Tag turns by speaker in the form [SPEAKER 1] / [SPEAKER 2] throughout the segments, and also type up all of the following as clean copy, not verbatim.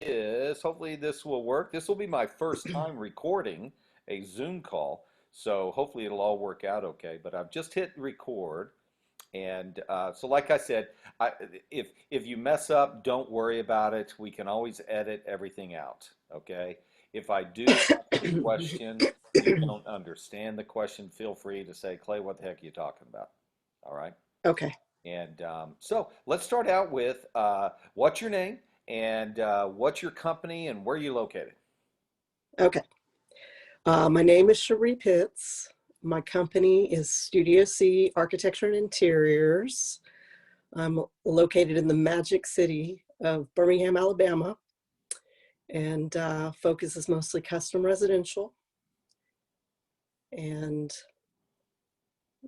[SPEAKER 1] is, hopefully this will work. This will be my first time recording a Zoom call, so hopefully it'll all work out okay. But I've just hit record, and so like I said, I, if you mess up, don't worry about it. We can always edit everything out, okay? If I do ask a question, you don't understand the question, feel free to say, Clay, what the heck are you talking about? All right?
[SPEAKER 2] Okay.
[SPEAKER 1] And so let's start out with what's your name and what's your company and where you located?
[SPEAKER 2] Okay. My name is Cherri Pitts. My company is Studio C Architecture and Interiors. I'm located in the Magic City of Birmingham, Alabama, and focuses mostly custom residential. And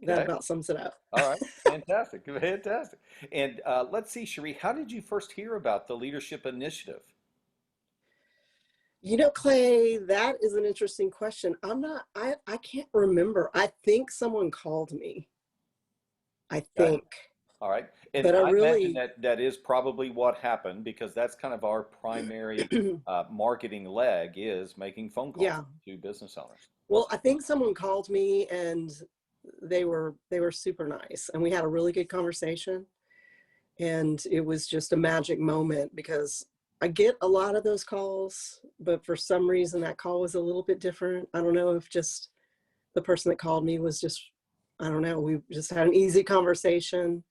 [SPEAKER 2] that
[SPEAKER 1] Okay.
[SPEAKER 2] about sums it up.
[SPEAKER 1] All right. Fantastic. Fantastic. And let's see, Cherie, how did you first hear about the Leadership Initiative?
[SPEAKER 2] Clay, that is an interesting question. I can't remember. I think someone called me. I
[SPEAKER 1] Okay.
[SPEAKER 2] think,
[SPEAKER 1] All right. And
[SPEAKER 2] but I
[SPEAKER 1] I imagine
[SPEAKER 2] really,
[SPEAKER 1] that that is probably what happened because that's kind of our primary marketing leg is making phone calls
[SPEAKER 2] yeah.
[SPEAKER 1] to business owners.
[SPEAKER 2] Well, I think someone called me and they were super nice and we had a really good conversation, and it was just a magic moment because I get a lot of those calls, but for some reason that call was a little bit different. I don't know if just the person that called me was just, I don't know, we just had an easy conversation,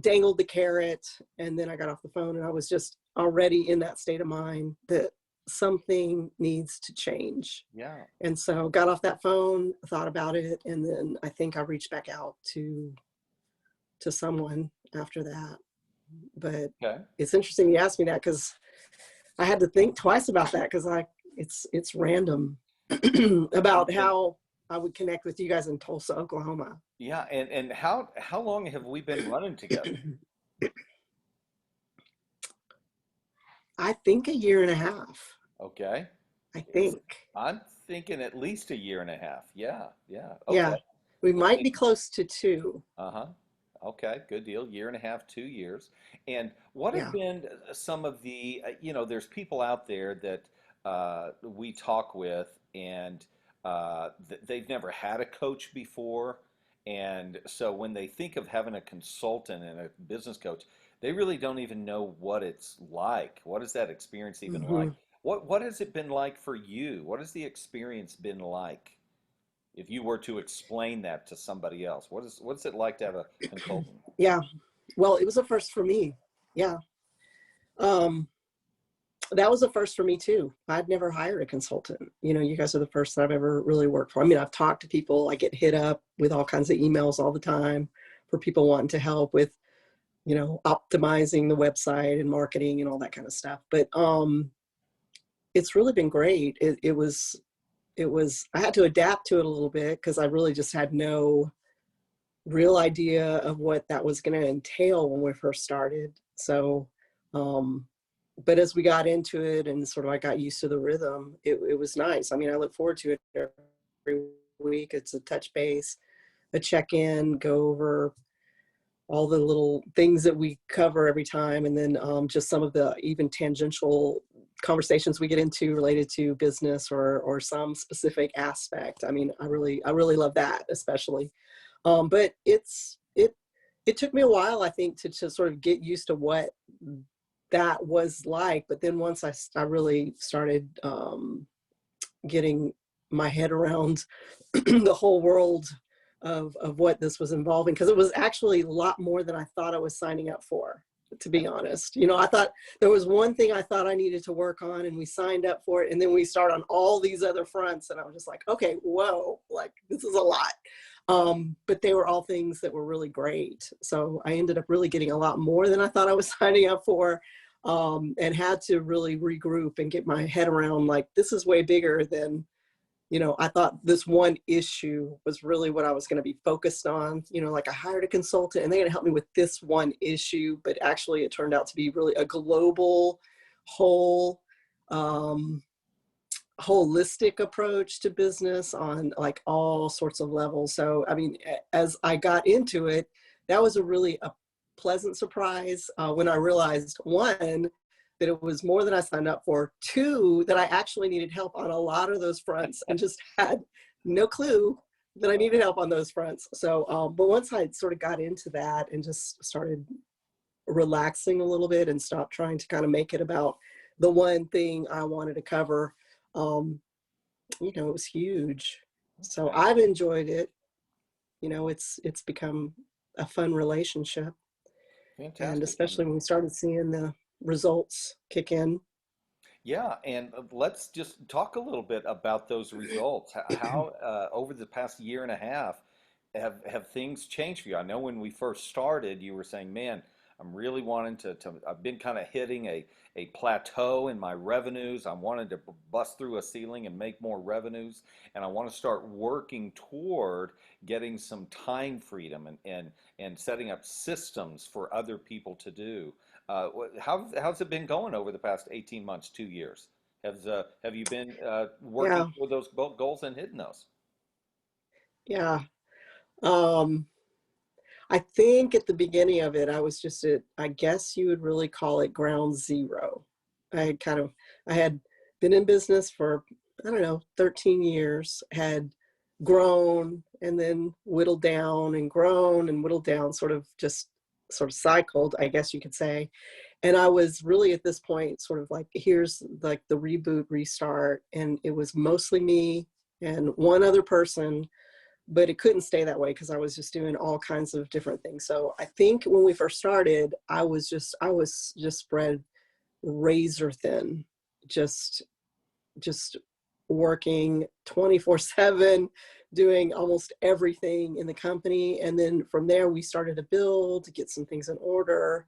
[SPEAKER 2] dangled the carrot, and then I got off the phone and I was just already in that state of mind that something needs to change.
[SPEAKER 1] Yeah.
[SPEAKER 2] And so got off that phone, thought about it, and then I think I reached back out to someone after that. But
[SPEAKER 1] Okay.
[SPEAKER 2] it's interesting you asked me that because I had to think twice about that because it's random about
[SPEAKER 1] And
[SPEAKER 2] how I would connect with you guys in Tulsa, Oklahoma.
[SPEAKER 1] yeah, and how long have we been running together?
[SPEAKER 2] I think a year and a half.
[SPEAKER 1] Okay.
[SPEAKER 2] I think.
[SPEAKER 1] I'm thinking at least a year and a half. Yeah, yeah. Okay.
[SPEAKER 2] Yeah. We might
[SPEAKER 1] And
[SPEAKER 2] be close to two.
[SPEAKER 1] uh-huh. Okay, good deal. Year and a half, 2 years. And what have
[SPEAKER 2] Yeah.
[SPEAKER 1] been some of the, there's people out there that we talk with, and they've never had a coach before. And so when they think of having a consultant and a business coach, they really don't even know what it's like. What is that experience even like?
[SPEAKER 2] Hmm.
[SPEAKER 1] What has it been like for you? What has the experience been like? If you were to explain that to somebody else, what's it like to have a consultant?
[SPEAKER 2] Yeah. Well, it was a first for me. Yeah. Um, that was a first for me too. I'd never hired a consultant. You guys are the first that I've ever really worked for. I mean, I've talked to people, I get hit up with all kinds of emails all the time for people wanting to help with, optimizing the website and marketing and all that kind of stuff. But it's really been great. It was I had to adapt to it a little bit because I really just had no real idea of what that was going to entail when we first started. So, but as we got into it and sort of I got used to the rhythm, it was nice. I mean, I look forward to it every week. It's a touch base, a check-in, go over all the little things that we cover every time, and then just some of the even tangential conversations we get into related to business or some specific aspect. I mean, I really love that, especially. But it took me a while, I think, to sort of get used to what that was like. But then once I really started getting my head around the whole world of what this was involving, because it was actually a lot more than I thought I was signing up for, to be honest. I thought there was one thing I thought I needed to work on, and we signed up for it, and then we start on all these other fronts, and I was just like, okay, whoa, like this is a lot. But they were all things that were really great. So I ended up really getting a lot more than I thought I was signing up for, and had to really regroup and get my head around, like, this is way bigger than, I thought this one issue was really what I was going to be focused on. Like I hired a consultant and they're going to help me with this one issue, but actually it turned out to be really a global, whole, holistic approach to business on like all sorts of levels. So, I mean, as I got into it, that was a pleasant surprise when I realized, one, that it was more than I signed up for. Two, that I actually needed help on a lot of those fronts and just had no clue that I needed help on those fronts. So, but once I sort of got into that and just started relaxing a little bit and stopped trying to kind of make it about the one thing I wanted to cover, you know, it was huge. So
[SPEAKER 1] Okay.
[SPEAKER 2] I've enjoyed it. You know, it's become a fun relationship. And
[SPEAKER 1] Fantastic. And
[SPEAKER 2] especially when we started seeing the results kick in.
[SPEAKER 1] yeah, and let's just talk a little bit about those results. How over the past year and a half have things changed for you? I know when we first started, you were saying, "Man, I'm really wanting to I've been kind of hitting a plateau in my revenues. I wanted to bust through a ceiling and make more revenues, and I want to start working toward getting some time freedom and setting up systems for other people to do." How's it been going over the past 18 months, 2 years? Have you been working
[SPEAKER 2] Yeah,
[SPEAKER 1] toward those goals and hitting those?
[SPEAKER 2] yeah. Um, I think at the beginning of it, I was just at, I guess you would really call it ground zero. I had kind of, I had been in business for, I don't know, 13 years, had grown and then whittled down and grown and whittled down, sort of just sort of cycled, I guess you could say. And I was really at this point sort of like, here's like the reboot, restart. And it was mostly me and one other person, but it couldn't stay that way because I was just doing all kinds of different things. So I think when we first started, I was just spread razor thin, just just working 24/7, doing almost everything in the company. And then from there, we started to build, to get some things in order,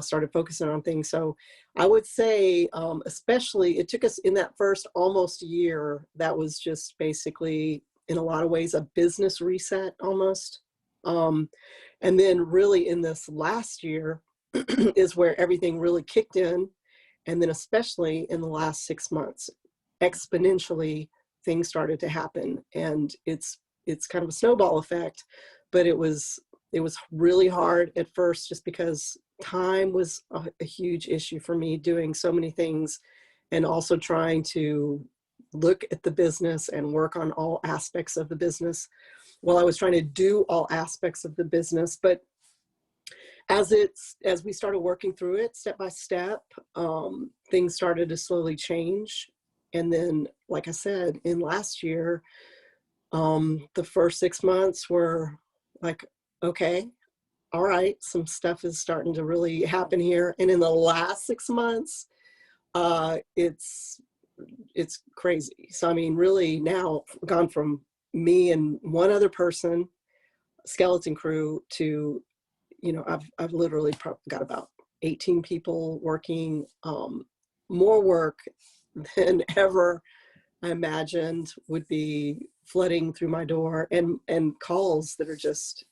[SPEAKER 2] started focusing on things. So I would say, especially, it took us in that first almost year, that was just basically, in a lot of ways, a business reset almost. Um, and then really in this last year is where everything really kicked in. And then especially in the last 6 months, exponentially things started to happen. And it's kind of a snowball effect, but it was really hard at first just because time was a huge issue for me, doing so many things and also trying to look at the business and work on all aspects of the business while I was trying to do all aspects of the business. But as we started working through it step by step, things started to slowly change. And then, like I said, in last year, the first 6 months were like, okay, all right, some stuff is starting to really happen here. And in the last 6 months, it's crazy. So I mean, really now gone from me and one other person, skeleton crew, to, you know, I've literally got about 18 people working, more work than ever I imagined would be flooding through my door, and calls that are just,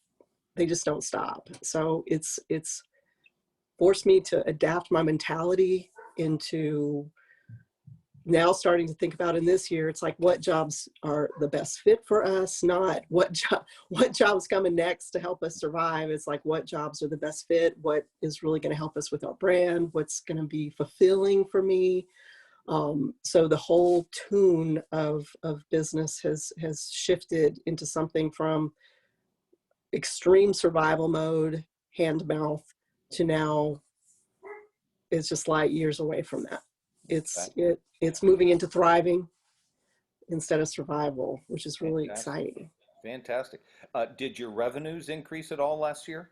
[SPEAKER 2] they just don't stop. So it's forced me to adapt my mentality into now starting to think about in this year. It's like, what jobs are the best fit for us, not what jobs coming next to help us survive. It's like, what jobs are the best fit, what is really going to help us with our brand, what's going to be fulfilling for me. So the whole tune of business has shifted into something from extreme survival mode, hand to mouth, to now it's just light years away from that.
[SPEAKER 1] Okay.
[SPEAKER 2] It's moving into thriving instead of survival, which is really
[SPEAKER 1] Fantastic.
[SPEAKER 2] exciting.
[SPEAKER 1] Fantastic. Did your revenues increase at all last year?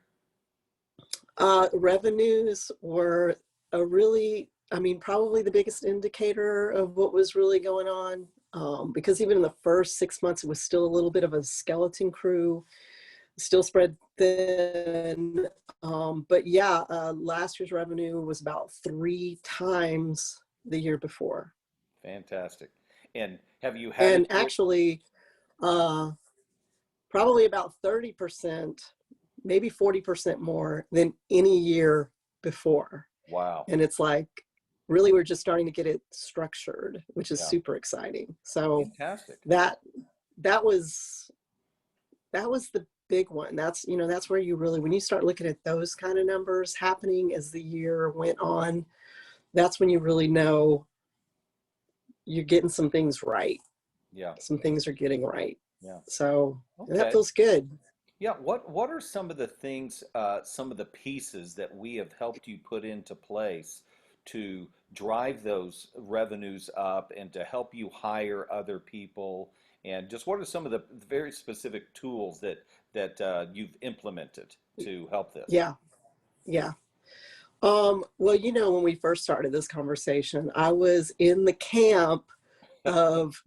[SPEAKER 2] Revenues were a really, I mean, probably the biggest indicator of what was really going on. Because even in the first 6 months, it was still a little bit of a skeleton crew, still spread thin. But yeah, last year's revenue was about 3 times the year before.
[SPEAKER 1] Fantastic. And have you had to
[SPEAKER 2] And
[SPEAKER 1] do it?
[SPEAKER 2] actually, uh, probably about 30%, maybe 40% more than any year before.
[SPEAKER 1] Wow.
[SPEAKER 2] And it's like, really, we're just starting to get it structured, which is
[SPEAKER 1] Yeah.
[SPEAKER 2] super exciting. So
[SPEAKER 1] Fantastic.
[SPEAKER 2] that that was that was the big one. That's, you know, that's where you really, when you start looking at those kind of numbers happening as the year went on, that's when you really know you're getting some things right.
[SPEAKER 1] Yeah.
[SPEAKER 2] Some things are getting right.
[SPEAKER 1] Yeah.
[SPEAKER 2] So that
[SPEAKER 1] Okay.
[SPEAKER 2] feels good.
[SPEAKER 1] Yeah, what are some of the things, some of the pieces that we have helped you put into place to drive those revenues up and to help you hire other people? And just what are some of the very specific tools that you've implemented to help this?
[SPEAKER 2] Yeah. Yeah. Well, when we first started this conversation, I was in the camp of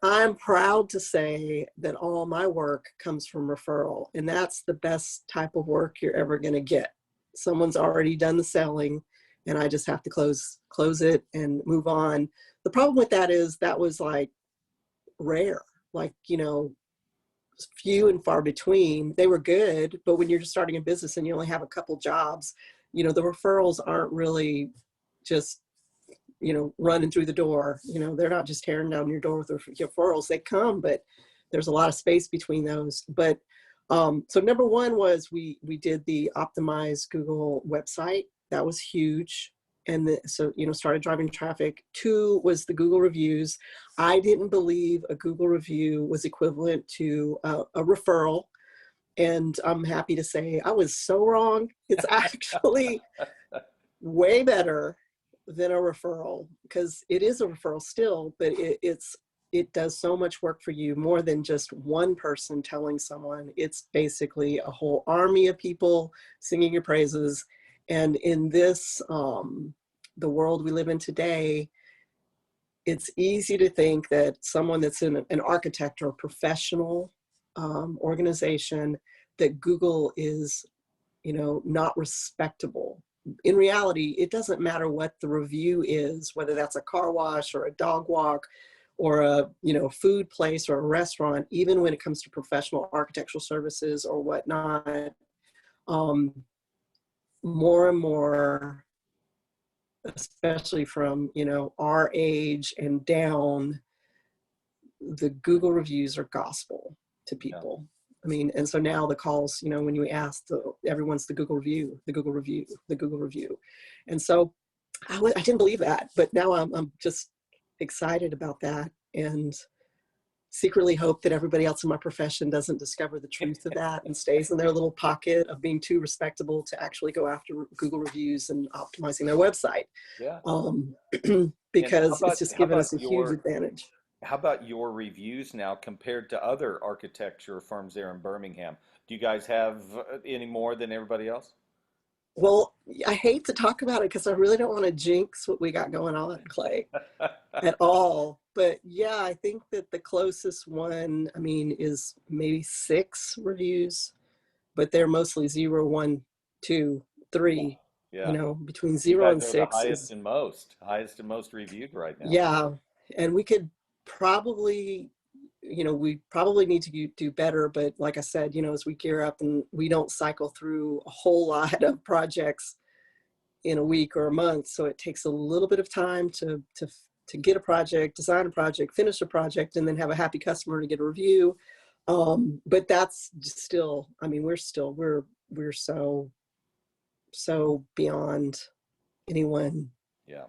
[SPEAKER 2] I'm proud to say that all my work comes from referral, and that's the best type of work you're ever going to get. Someone's already done the selling, and I just have to close it and move on. The problem with that is that was like rare, like, few and far between. They were good, but when you're just starting a business and you only have a couple jobs, the referrals aren't really just running through the door. They're not just tearing down your door with referrals. They come, but there's a lot of space between those. But so number one was we did the optimized Google website. That was huge. And so, started driving traffic. Two was the Google reviews. I didn't believe a Google review was equivalent to a referral. And I'm happy to say I was so wrong. It's actually way better than a referral, because it is a referral still, but it does so much work for you, more than just one person telling someone. It's basically a whole army of people singing your praises. And in this the world we live in today, it's easy to think that someone that's in an architect or professional organization, that Google is not respectable. In reality, it doesn't matter what the review is, whether that's a car wash or a dog walk or a food place or a restaurant. Even when it comes to professional architectural services or whatnot, more and more, especially from our age and down, the Google reviews are gospel to
[SPEAKER 1] Yeah.
[SPEAKER 2] people. I mean, and so now the calls, when you ask, everyone's the Google review, the Google review, the Google review. And so I didn't believe that, but now I'm just excited about that, and secretly hope that everybody else in my profession doesn't discover the truth of that and stays in their little pocket of being too respectable to actually go after Google reviews and optimizing their website.
[SPEAKER 1] Yeah. And
[SPEAKER 2] Because it's just given us a huge advantage.
[SPEAKER 1] how about your reviews now compared to other architecture firms there in Birmingham? Do you guys have any more than everybody else?
[SPEAKER 2] Well, I hate to talk about it because I really don't want to jinx what we got going on, Clay, at all. But yeah, I think that the closest one, I mean, is maybe 6 reviews, but they're mostly 0, 1, 2, 3.
[SPEAKER 1] Yeah.
[SPEAKER 2] Between
[SPEAKER 1] You
[SPEAKER 2] 0
[SPEAKER 1] guys
[SPEAKER 2] and
[SPEAKER 1] are the
[SPEAKER 2] 6 is,
[SPEAKER 1] highest and most reviewed right now.
[SPEAKER 2] yeah. And we could probably, we probably need to do better. But like I said, as we gear up, and we don't cycle through a whole lot of projects in a week or a month, so it takes a little bit of time to get a project, design a project, finish a project, and then have a happy customer to get a review. But that's still, I mean, we're so beyond anyone
[SPEAKER 1] Yeah.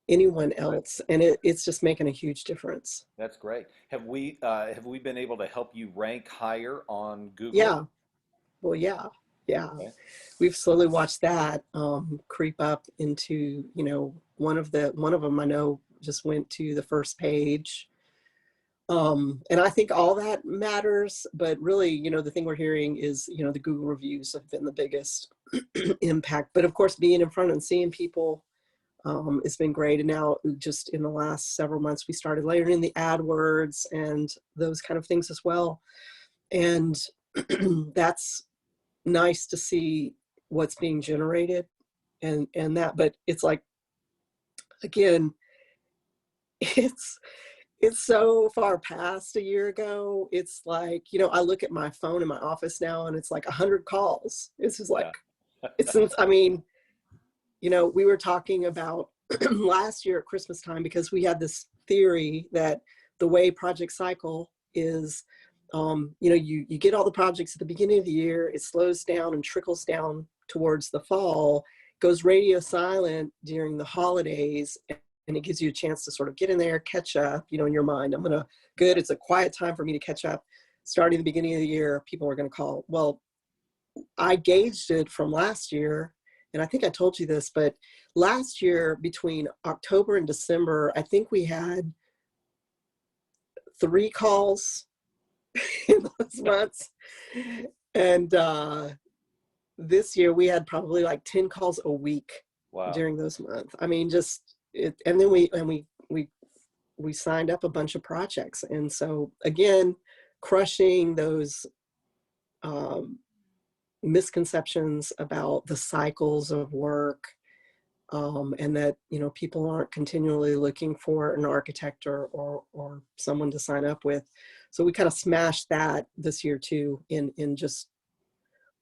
[SPEAKER 2] anyone
[SPEAKER 1] Good.
[SPEAKER 2] else, and it's just making a huge difference.
[SPEAKER 1] That's great. Have we been able to help you rank higher on Google?
[SPEAKER 2] Yeah. Well, yeah. Yeah.
[SPEAKER 1] Okay.
[SPEAKER 2] We've slowly watched that creep up into, one of them I know just went to the first page. And I think all that matters, but really, the thing we're hearing is, the Google reviews have been the biggest impact. But of course, being in front and seeing people, it's been great. And now just in the last several months, we started layering in the AdWords and those kind of things as well. And that's nice to see what's being generated, and that, but it's like, again, it's it's so far past a year ago. It's like, I look at my phone in my office now and it's like 100 calls. It's just like,
[SPEAKER 1] Yeah.
[SPEAKER 2] I mean, we were talking about last year at Christmas time, because we had this theory that the way project cycle is, you get all the projects at the beginning of the year, it slows down and trickles down towards the fall, goes radio silent during the holidays, and it gives you a chance to sort of get in there, catch up, you know, in your mind. Good, it's a quiet time for me to catch up. Starting the beginning of the year, people are going to call. Well, I gauged it from last year, and I think I told you this, but last year between October and December, I think we had 3 calls in those months. And this year we had probably like 10 calls a week. Wow. During those months. I mean, just it, and then we signed up a bunch of projects. And so again, crushing those misconceptions about the cycles of work, and that, you know, people aren't continually looking for an architect or someone to sign up with. So we kind of smashed that this year too, in just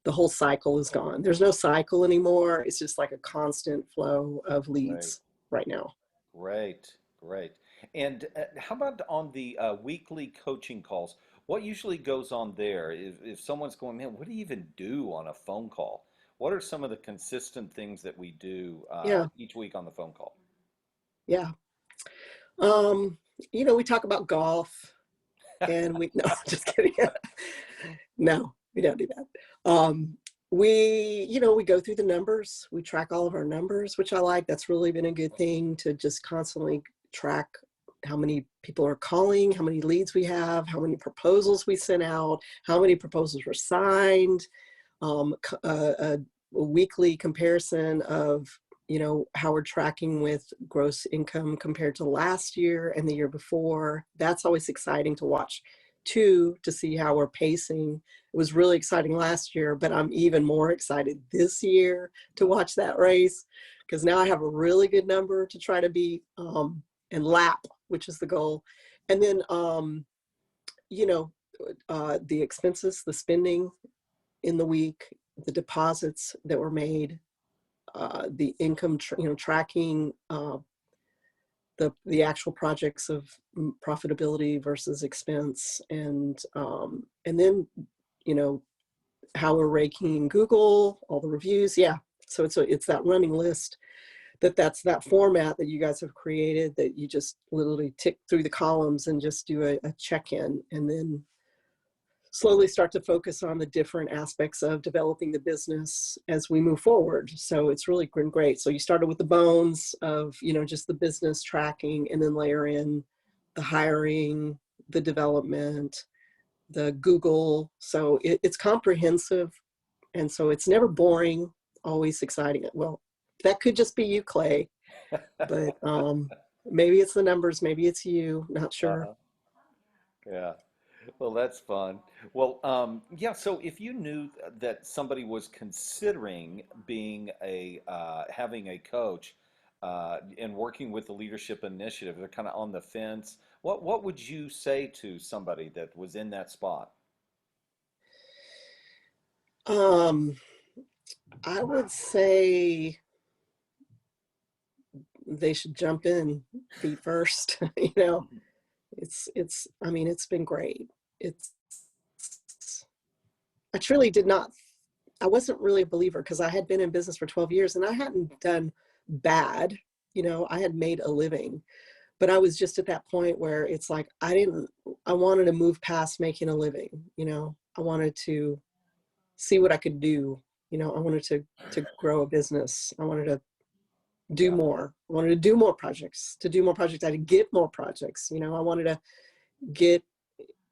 [SPEAKER 2] the whole cycle is gone. There's no cycle anymore. It's just like a constant flow of leads right now.
[SPEAKER 1] Great, great. And how about on the weekly coaching calls? What usually goes on there? If someone's going, man, what do you even do on a phone call? What are some of the consistent things that we do each week on the phone call?
[SPEAKER 2] Yeah. You know, we talk about golf, and no, just kidding. No, we don't do that. You know, we go through the numbers. We track all of our numbers, which I like. That's really been a good thing, to just constantly track how many people are calling, how many leads we have, how many proposals we sent out, how many proposals were signed, a weekly comparison of, you know, how we're tracking with gross income compared to last year and the year before. That's always exciting to watch too, to see how we're pacing. It was really exciting last year, but I'm even more excited this year to watch that race, because now I have a really good number to try to beat, and lap, which is the goal. And then, you know, the expenses, the spending in the week, the deposits that were made, the income, you know, tracking the actual projects of profitability versus expense, and then, you know, how we're ranking in Google, all the reviews. Yeah, so it's that running list, that's that format that you guys have created, that you just literally tick through the columns and just do a check-in, and then slowly start to focus on the different aspects of developing the business as we move forward. So it's really been great. So you started with the bones of, you know, just the business tracking, and then layer in the hiring, the development, the Google. So it's comprehensive. And so it's never boring, always exciting. Well, that could just be you, Clay, but maybe it's the numbers, maybe it's you, not sure.
[SPEAKER 1] Yeah. Well, that's fun. Well, yeah. So if you knew that somebody was considering being having a coach, and working with the leadership initiative, they're kind of on the fence. What would you say to somebody that was in that spot?
[SPEAKER 2] I would say they should jump in feet first. You know, I mean, it's been great. I truly did not, I wasn't really a believer, because I had been in business for 12 years and I hadn't done bad. You know, I had made a living, but I was just at that point where it's like, I wanted to move past making a living. You know, I wanted to see what I could do. You know, I wanted to grow a business. I wanted to do more. I wanted to do more projects. To do more projects, I had to get more projects. You know, I wanted to get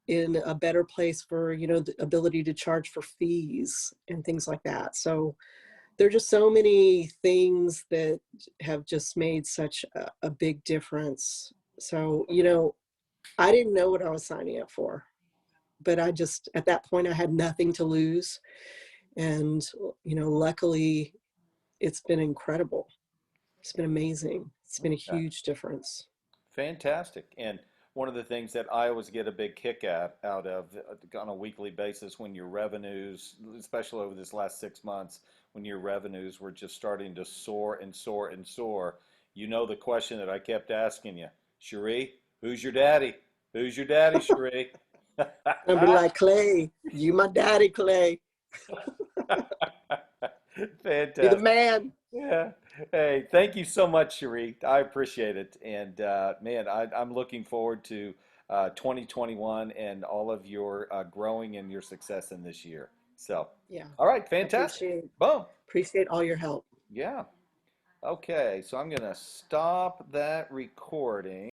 [SPEAKER 2] in a better place for, you know, the ability to charge for fees and things like that. So there are just so many things that have just made such a big difference. So, you know, I didn't know what I was signing up for, but I just, at that point, I had nothing to lose. And, you know, luckily it's been incredible. It's been amazing. It's been a
[SPEAKER 1] Yeah.
[SPEAKER 2] huge difference.
[SPEAKER 1] Fantastic. And one of the things that I always get a big kick out of on a weekly basis, when your revenues, especially over this last 6 months, when your revenues were just starting to soar and soar and soar, you know the question that I kept asking you, Cherri, who's your daddy? Who's your daddy, Cherri?
[SPEAKER 2] I'd be like, Clay, you my daddy, Clay. You're the
[SPEAKER 1] Fantastic.
[SPEAKER 2] man.
[SPEAKER 1] Yeah. Hey, thank you so much, Cherie. I appreciate it. And man, I'm looking forward to 2021 and all of your growing and your success in this year. So,
[SPEAKER 2] Yeah,
[SPEAKER 1] all right,
[SPEAKER 2] I
[SPEAKER 1] fantastic. Boom.
[SPEAKER 2] appreciate all your help.
[SPEAKER 1] Yeah. Okay, so I'm going to stop that recording.